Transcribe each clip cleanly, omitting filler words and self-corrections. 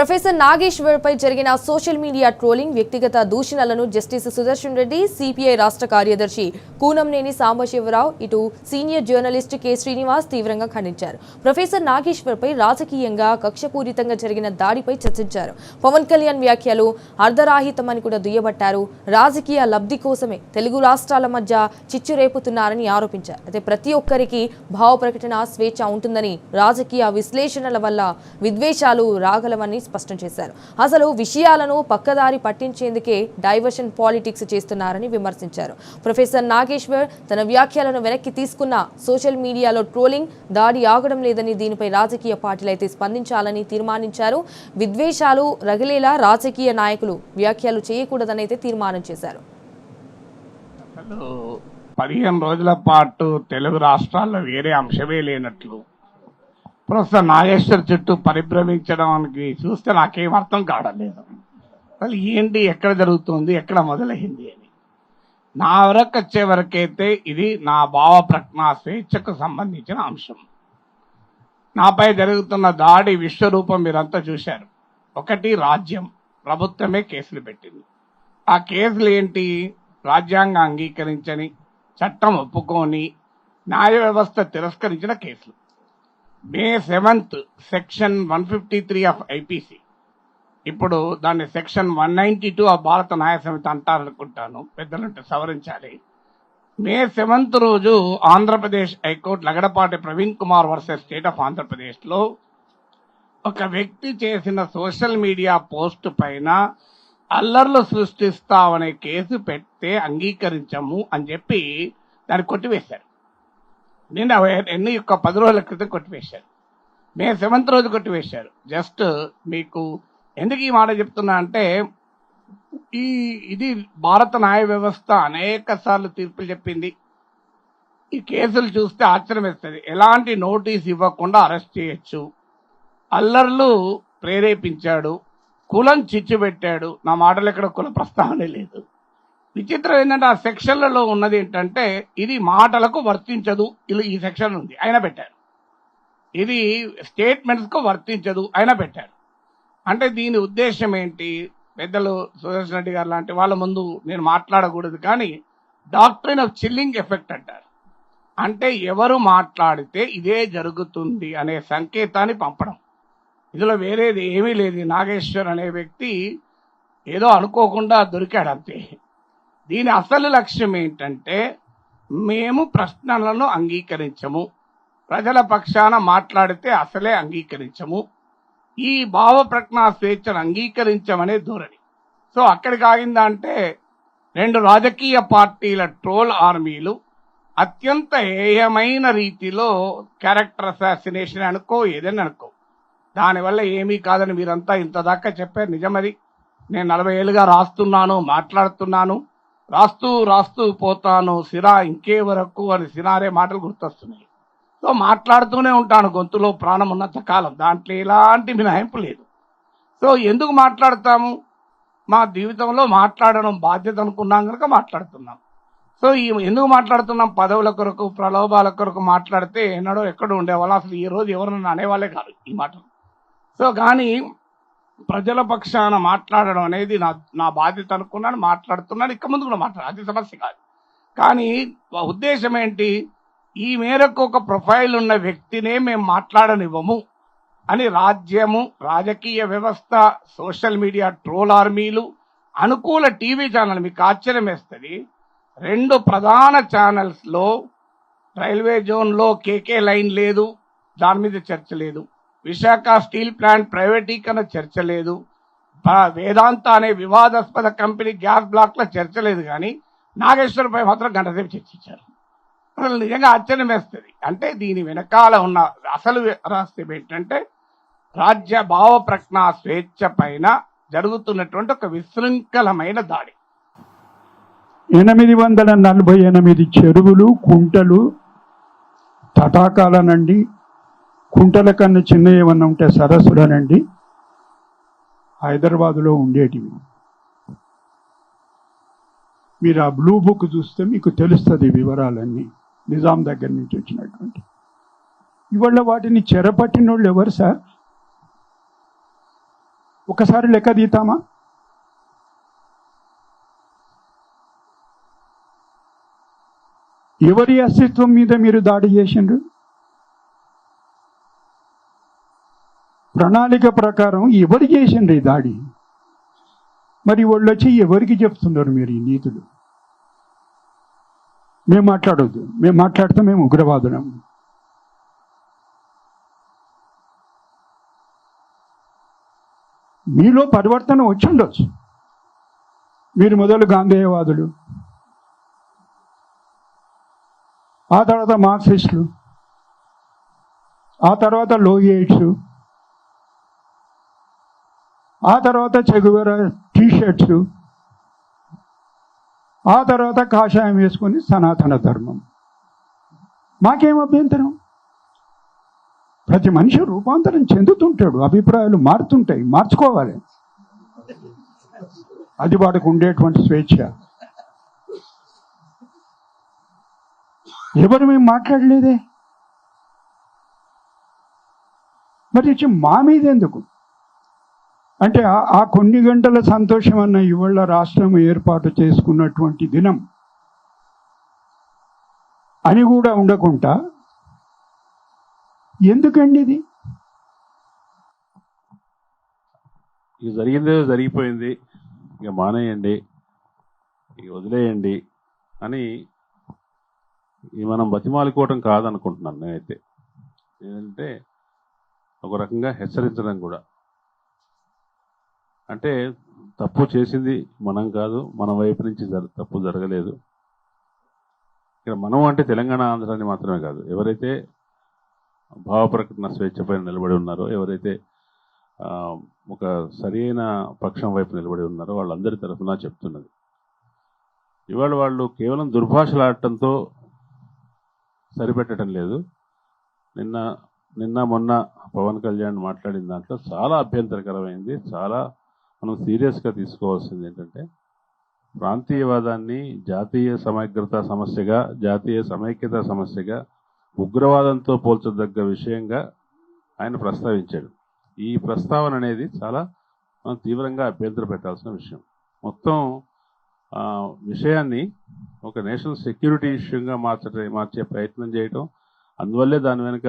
Professor Nageshwar పై జరిగిన social media trolling వ్యక్తిగత దూషణలను justice Sudarshan Reddy, CPI రాష్ట్ర కార్యదర్శి కూనంనేని సాంబశివరావు, ఇటు సీనియర్ జర్నలిస్ట్ కె శ్రీనివాస్ తీవ్రంగా ఖండించారు. ప్రొఫెసర్ నాగేశ్వర్ పై రాజకీయంగా కక్షపూరితంగా జరిగిన దాడిపై చర్చించారు. పవన్ కళ్యాణ్ వ్యాఖ్యలు అర్ధరాహితమని కూడా దుయ్యబట్టారు. రాజకీయ లబ్ధి కోసమే తెలుగు రాష్ట్రాల మధ్య చిచ్చు రేపుతున్నారని ఆరోపించారు. అయితే ప్రతి ఒక్కరికి భావ ప్రకటన స్వేచ్ఛ ఉంటుందని, రాజకీయ విశ్లేషణల వల్ల విద్వేషాలు రాగలవని స్పష్టం చేశారు. అసలు విషయాలను పక్కదారి పట్టించేందుకే డైవర్షన్ పాలిటిక్స్ చేస్తున్నారని విమర్శించారు. ప్రొఫెసర్ నాగేశ్వర్ తన వ్యాఖ్యలను వెనక్కి తీసుకున్న సోషల్ మీడియాలో ట్రోలింగ్ దాడి ఆగడం లేదని, దీనిపై రాజకీయ పార్టీలైతే స్పందించాలని తీర్మానించారు. విద్వేషాలు రగిలేలా రాజకీయ నాయకులు వ్యాఖ్యలు చేయకూడదని అయితే తీర్మానం చేశారు. 15 రోజుల పాటు తెలుగు రాష్ట్రాల్లో వేరే అంశమే లేనట్లు ప్రొఫెసర్ నాగేశ్వర్ చుట్టూ పరిభ్రమించడానికి చూస్తే నాకేం అర్థం కావడం లేదు. అసలు ఏంటి, ఎక్కడ జరుగుతుంది, ఎక్కడ మొదలైంది అని. నా వరకు వచ్చే వరకైతే ఇది నా భావ ప్రజ్ఞా స్వేచ్ఛకు సంబంధించిన అంశం. నాపై జరుగుతున్న దాడి విశ్వరూపం మీరంతా చూశారు. ఒకటి, రాజ్యం ప్రభుత్వమే కేసులు పెట్టింది. ఆ కేసులు ఏంటి? రాజ్యాంగం అంగీకరించని, చట్టం ఒప్పుకొని, న్యాయ వ్యవస్థ తిరస్కరించిన కేసులు. May 7th section 153 of IPC, ఇప్పుడు దాన్ని సెక్షన్ 192 ఆఫ్ భారత న్యాయ సమితి అంటారనుకుంటాను, పెద్దలంటే సవరించాలి. May 7th రోజు Andhra Pradesh high court Lagadapati Praveen Kumar versus state of Andhra Pradesh లో ఒక వ్యక్తి చేసిన సోషల్ మీడియా పోస్ట్ పైన అల్లర్లు సృష్టిస్తామనే కేసు పెడితే అంగీకరించము అని చెప్పి దాన్ని కొట్టివేశారు. నిన్న 10 రోజుల క్రితం కొట్టివేశారు. May 7th రోజు కొట్టివేశారు. జస్ట్ మీకు ఎందుకు ఈ మాట చెప్తున్నా అంటే, ఇది భారత న్యాయ వ్యవస్థ అనేక సార్లు తీర్పులు చెప్పింది. ఈ కేసులు చూస్తే ఆశ్చర్యం వేస్తుంది. ఎలాంటి నోటీస్ ఇవ్వకుండా అరెస్ట్ చేయొచ్చు. అల్లర్లు ప్రేరేపించాడు, కులం చిచ్చు పెట్టాడు. నా మాటలు ఎక్కడ కుల ప్రస్తావనే లేదు. విచిత్రం ఏంటంటే ఆ సెక్షన్లలో ఉన్నది ఏంటంటే, ఇది మాటలకు వర్తించదు, ఈ సెక్షన్ ఉంది అయినా పెట్టారు. ఇది స్టేట్మెంట్స్ కు వర్తించదు అయినా పెట్టారు. అంటే దీని ఉద్దేశం ఏంటి? పెద్దలు సుదర్శన్ రెడ్డి గారు లాంటి వాళ్ళ ముందు నేను మాట్లాడకూడదు, కానీ డాక్ట్రిన్ ఆఫ్ చిల్లింగ్ ఎఫెక్ట్ అంటారు. అంటే ఎవరు మాట్లాడితే ఇదే జరుగుతుంది అనే సంకేతాన్ని పంపడం. ఇందులో వేరేది ఏమీ లేదు. నాగేశ్వర్ అనే వ్యక్తి ఏదో అనుకోకుండా దొరికాడు అంతే. దీని అసలు లక్ష్యం ఏంటంటే, మేము ప్రశ్నలను అంగీకరించము, ప్రజల పక్షాన మాట్లాడితే అసలే అంగీకరించము, ఈ భావ ప్రజ్ఞా స్వేచ్ఛను అంగీకరించమనే ధోరణి. సో అక్కడికి ఆగిందా అంటే, 2 రాజకీయ పార్టీల ట్రోల్ ఆర్మీలు అత్యంత హేయమైన రీతిలో క్యారెక్టర్ అసాసినేషన్ అనుకో, ఏదైనా అనుకో, దానివల్ల ఏమీ కాదని మీరంతా ఇంత దాకా చెప్పారు. నిజమది. నేను 40 ఏళ్ళుగా రాస్తున్నాను, మాట్లాడుతున్నాను, రాస్తూ పోతాను, సిరా ఇంకే వరకు అని సినారే మాటలు గుర్తొస్తున్నాయి. సో మాట్లాడుతూనే ఉంటాను గొంతులో ప్రాణం ఉన్నంత కాలం, దాంట్లో ఎలాంటి మినహాయింపు లేదు. సో ఎందుకు మాట్లాడతాము? మా జీవితంలో మాట్లాడడం బాధ్యత అనుకున్నాం కనుక మాట్లాడుతున్నాం. సో ఎందుకు మాట్లాడుతున్నాం? పదవుల కొరకు, ప్రలోభాల కొరకు మాట్లాడితే ఎన్నడో ఎక్కడో ఉండేవాళ్ళు. అసలు ఈ రోజు ఎవరన్నా అనేవాళ్ళే కాదు ఈ మాటలు. సో కానీ ప్రజల పక్షాన మాట్లాడడం అనేది నా బాధ్యత అనుకున్నాను, మాట్లాడుతున్నాను, ఇక ముందు కూడా మాట్లాడాలి, అది సమస్య కాదు. కానీ ఉద్దేశం ఏంటి? ఈ మేరకు ఒక ప్రొఫైల్ ఉన్న వ్యక్తినే మేము మాట్లాడనివ్వము అని రాజ్యము, రాజకీయ వ్యవస్థ, సోషల్ మీడియా ట్రోల్ ఆర్మీలు, అనుకూల టీవీ ఛానల్, మీకు ఆశ్చర్యం వేస్తుంది, 2 ప్రధాన ఛానల్స్ లో రైల్వే జోన్ లో కేకే లైన్ లేదు, దాని మీద చర్చ లేదు. విశాఖ స్టీల్ ప్లాంట్ ప్రైవేటీకరణ చర్చ లేదు. వేదాంత అనే వివాదాస్పద కంపెనీ గ్యాస్ బ్లాక్ లో చర్చ లేదు. కానీ నాగేశ్వర్ పై మాత్రం గంటసేపు చర్చించారు. అసలు నిజంగా ఆశ్చర్యం వేస్తుంది. అంటే దీని వెనకాల ఉన్న అసలు రహస్యం ఏంటంటే, రాజ్య భావ ప్రజ్ఞా స్వేచ్ఛ పైన జరుగుతున్నటువంటి ఒక విశృంఖలమైన దాడి. 848 చెరువులు, కుంటలు, తటాకాలనండి, కుంటల కన్నా చిన్న ఏమన్నా ఉంటే సరస్సులనండి హైదరాబాదులో ఉండేటివి. మీరు ఆ బ్లూ బుక్ చూస్తే మీకు తెలుస్తుంది వివరాలన్నీ, నిజాం దగ్గర నుంచి వచ్చినటువంటి. ఇవాళ వాటిని చెరపట్టిన వాళ్ళు ఎవరు సార్? ఒకసారి లెక్క తీతామా? ఎవరి అస్తిత్వం మీద మీరు దాడి చేసిండ్రు? ప్రణాళిక ప్రకారం ఎవరు చేసిండ్రు ఈ దాడి? మరి వాళ్ళు వచ్చి ఎవరికి చెప్తున్నారు మీరు ఈ నీతులు? మేము మాట్లాడొద్దు, మేము మాట్లాడితే మేము ఉగ్రవాదులం. మీలో పరివర్తన వచ్చి ఉండొచ్చు. మీరు మొదలు గాంధేయవాదులు, ఆ తర్వాత మార్క్సిస్టులు, ఆ తర్వాత లోయేట్స్, ఆ తర్వాత చెగువెరా టీషర్ట్స్, ఆ తర్వాత కాషాయం వేసుకొని సనాతన ధర్మం. మాకేం అభ్యంతరం? ప్రతి మనిషి రూపాంతరం చెందుతుంటాడు, అభిప్రాయాలు మారుతుంటాయి, మార్చుకోవాలి. అది వాడికి ఉండేటువంటి స్వేచ్ఛ. ఎవరు మేము మాట్లాడలేదే, మరి వచ్చి మా మీద ఎందుకు? అంటే ఆ కొన్ని గంటల సంతోషం అన్న ఇవాళ రాష్ట్రం ఏర్పాటు చేసుకున్నటువంటి దినం అని కూడా ఉండకుండా ఎందుకండి ఇది? ఇక జరిగిందే జరిగిపోయింది, ఇక మానేయండి, ఇక వదిలేయండి అని మనం బతిమాలుకోవటం కాదనుకుంటున్నాను నేనైతే. ఏంటంటే ఒక రకంగా హెచ్చరించడం కూడా. అంటే తప్పు చేసింది మనం కాదు, మన వైపు నుంచి తప్పు జరగలేదు. ఇక్కడ మనం అంటే తెలంగాణ ఆంధ్రాన్ని మాత్రమే కాదు, ఎవరైతే భావ ప్రకటన స్వేచ్ఛ పైన నిలబడి ఉన్నారో, ఎవరైతే ఒక సరైన పక్షం వైపు నిలబడి ఉన్నారో వాళ్ళందరి తరఫున చెప్తున్నది. ఇవాళ వాళ్ళు కేవలం దుర్భాషలాడటంతో సరిపెట్టడం లేదు. నిన్న మొన్న పవన్ కళ్యాణ్ మాట్లాడిన దాంట్లో చాలా అభ్యంతరకరమైంది. చాలా మనం సీరియస్గా తీసుకోవాల్సింది ఏంటంటే, ప్రాంతీయవాదాన్ని జాతీయ సమగ్రత సమస్యగా, జాతీయ సమైక్యత సమస్యగా, ఉగ్రవాదంతో పోల్చదగ్గ విషయంగా ఆయన ప్రస్తావించాడు. ఈ ప్రస్తావన అనేది చాలా మనం తీవ్రంగా అభ్యంతర పెట్టాల్సిన విషయం. మొత్తం విషయాన్ని ఒక నేషనల్ సెక్యూరిటీ ఇష్యూగా మార్చే ప్రయత్నం చేయటం, అందువల్లే దాని వెనుక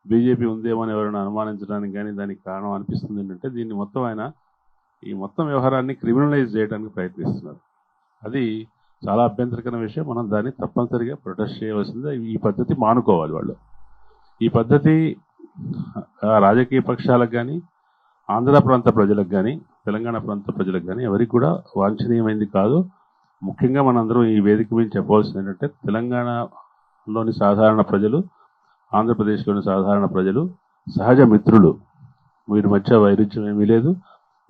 బీజేపీ ఉందేమో అని ఎవరైనా అనుమానించడానికి కానీ దానికి కారణం అనిపిస్తుంది ఏంటంటే, దీన్ని మొత్తం ఆయన ఈ మొత్తం వ్యవహారాన్ని క్రిమినలైజ్ చేయడానికి ప్రయత్నిస్తున్నారు. అది చాలా అభ్యంతరకరమైన విషయం. మనం దాన్ని తప్పనిసరిగా ప్రొటెస్ట్ చేయవలసిందే. ఈ పద్ధతి మానుకోవాలి వాళ్ళు. ఈ పద్ధతి రాజకీయ పక్షాలకు కానీ, ఆంధ్ర ప్రాంత ప్రజలకు కానీ, తెలంగాణ ప్రాంత ప్రజలకు కానీ ఎవరికి కూడా వాంఛనీయమైంది కాదు. ముఖ్యంగా మనందరం ఈ వేదిక మీద చెప్పవలసింది ఏంటంటే, తెలంగాణలోని సాధారణ ప్రజలు, ఆంధ్రప్రదేశ్లోని సాధారణ ప్రజలు సహజ మిత్రులు. వీరి మధ్య వైరుధ్యం ఏమీ లేదు.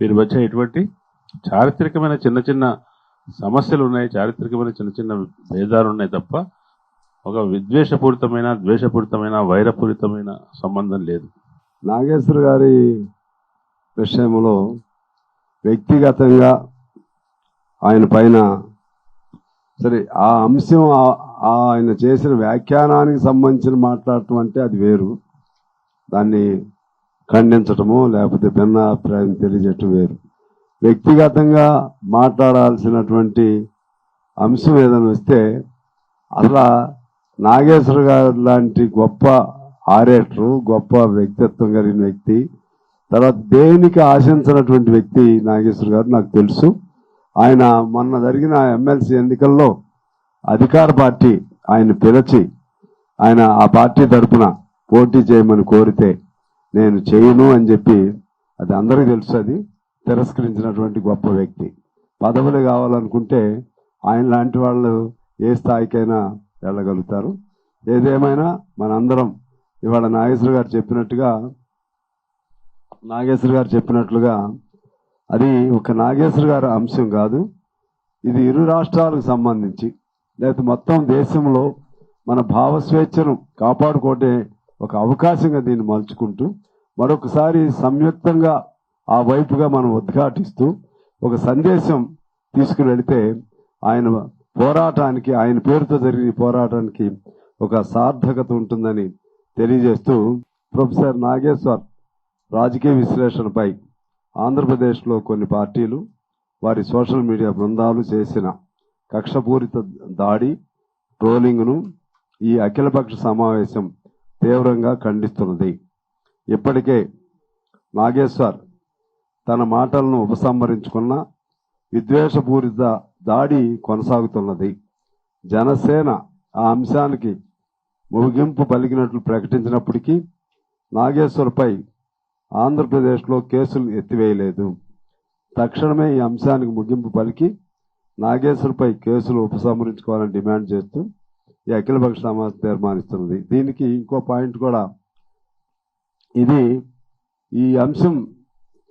వీరి మధ్య ఎటువంటి చారిత్రకమైన చిన్న చిన్న సమస్యలు ఉన్నాయి, చారిత్రకమైన చిన్న చిన్న భేదాలు ఉన్నాయి తప్ప ఒక ద్వేషపూరితమైన వైరపూరితమైన సంబంధం లేదు. నాగేశ్వర గారి విషయంలో వ్యక్తిగతంగా ఆయన పైన సరే ఆ అంశం ఆయన చేసిన వ్యాఖ్యానానికి సంబంధించిన మాట్లాడటం అంటే అది వేరు, దాన్ని ఖండించటము లేకపోతే భిన్నాభిప్రాయం తెలియజేయటం వేరు. వ్యక్తిగతంగా మాట్లాడాల్సినటువంటి అంశం ఏదైనా వస్తే అలా నాగేశ్వర గారు లాంటి గొప్ప ఆరేటరు, గొప్ప వ్యక్తిత్వం కలిగిన వ్యక్తి, తర్వాత దేనికి ఆశించినటువంటి వ్యక్తి నాగేశ్వర గారు నాకు తెలుసు. ఆయన మొన్న జరిగిన ఎమ్మెల్సీ ఎన్నికల్లో అధికార పార్టీ ఆయన పిలిచి ఆయన ఆ పార్టీ తరఫున పోటీ చేయమని కోరితే నేను చేయను అని చెప్పి, అది అందరికీ తెలుసు, అది తిరస్కరించినటువంటి గొప్ప వ్యక్తి. పదవులు కావాలనుకుంటే ఆయన లాంటి వాళ్ళు ఏ స్థాయికైనా వెళ్ళగలుగుతారు. ఏదేమైనా మనందరం ఇవాళ నాగేశ్వర గారు చెప్పినట్లుగా అది ఒక నాగేశ్వర గారి అంశం కాదు, ఇది ఇరు రాష్ట్రాలకు సంబంధించి లేకపోతే మొత్తం దేశంలో మన భావస్వేచ్ఛను కాపాడుకోవటే ఒక అవకాశంగా దీన్ని మలుచుకుంటూ మరొకసారి సంయుక్తంగా ఆ వైపుగా మనం ఉద్ఘాటిస్తూ ఒక సందేశం తీసుకుని వెళితే ఆయన పోరాటానికి, ఆయన పేరుతో జరిగిన పోరాటానికి ఒక సార్థకత ఉంటుందని తెలియజేస్తూ, ప్రొఫెసర్ నాగేశ్వర్ రాజకీయ విశ్లేషణపై ఆంధ్రప్రదేశ్లో కొన్ని పార్టీలు వారి సోషల్ మీడియా బృందాలు చేసిన కక్షపూరిత దాడి ట్రోలింగ్ను ఈ అఖిలపక్ష సమావేశం తీవ్రంగా ఖండిస్తున్నది. ఇప్పటికే నాగేశ్వర్ తన మాటలను ఉపసంహరించుకున్న విద్వేషపూరిత దాడి కొనసాగుతున్నది. జనసేన ఆ అంశానికి ముగింపు పలికినట్లు ప్రకటించినప్పటికీ నాగేశ్వర్పై ఆంధ్రప్రదేశ్లో కేసులు ఎత్తివేయలేదు. తక్షణమే ఈ అంశానికి ముగింపు పలికి నాగేశ్వర్పై కేసులు ఉపసంహరించుకోవాలని డిమాండ్ చేస్తూ ఈ అఖిలపక్ష సమావేశం తీర్మానిస్తున్నది. దీనికి ఇంకో పాయింట్ కూడా, ఇది ఈ అంశం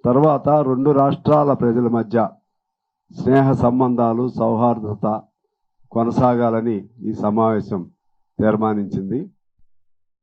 తర్వాత రెండు రాష్ట్రాల ప్రజల మధ్య స్నేహ సంబంధాలు సౌహార్దత కొనసాగాలని ఈ సమావేశం తీర్మానించింది.